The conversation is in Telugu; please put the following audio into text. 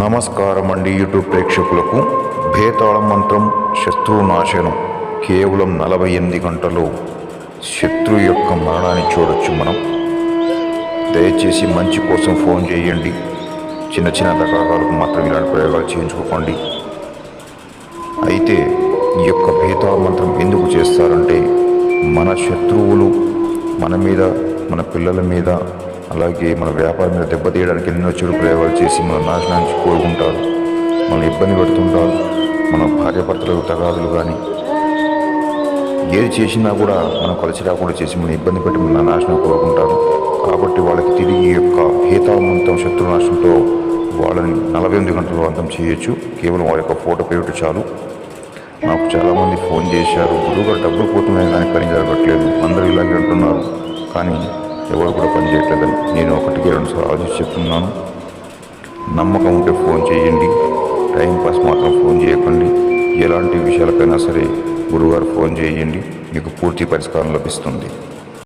నమస్కారం అండి యూట్యూబ్ ప్రేక్షకులకు. భేతాళ మంత్రం శత్రునాశనం కేవలం 48 గంటల్లో శత్రువు యొక్క మరణాన్ని చూడొచ్చు మనం. దయచేసి మంచి కోసం ఫోన్ చేయండి. చిన్న చిన్న రకాలకు మాత్రం ఇలాంటి ప్రయోగాలు చేయించుకోకండి. అయితే ఈ యొక్క భేతాళ మంత్రం ఎందుకు చేస్తారంటే మన శత్రువులు మన మీద, మన పిల్లల మీద, అలాగే మన వ్యాపారం మీద దెబ్బతీయడానికి ఎన్నో చెడు ప్రయోగాలు చేసి మన నాశనానికి కోరుకుంటారు, మనం ఇబ్బంది పెడుతుంటారు. మన భార్యాభర్తలకు తగాదులు కానీ ఏది చేసినా కూడా మనం కలిసి రాకుండా చేసి మన ఇబ్బంది పెట్టి మన నాశనం కోరుకుంటారు. కాబట్టి వాళ్ళకి తిరిగి ఈ యొక్క భేతాళ మంత్రం శత్రునాశనంతో వాళ్ళని 48 గంటల్లో అంతం చేయొచ్చు. కేవలం వారి యొక్క ఫోటో పెట్టి చాలు. నాకు చాలామంది ఫోన్ చేశారు, గురువుగారు డబ్బులు పోతున్నాయి కానీ పని జరగట్లేదు, అందరూ ఇలాగే అంటున్నారు, కానీ ఎవరు కూడా పని చేయట్లేదని. నేను 1-2 సార్లు ఆలోచించి చెప్తున్నాను. నమ్మకం ఉంటే ఫోన్ చేయండి, టైంపాస్ మాత్రం ఫోన్ చేయకండి. ఎలాంటి విషయాలకైనా సరే గురువుగారు ఫోన్ చేయండి, మీకు పూర్తి పరిష్కారం లభిస్తుంది.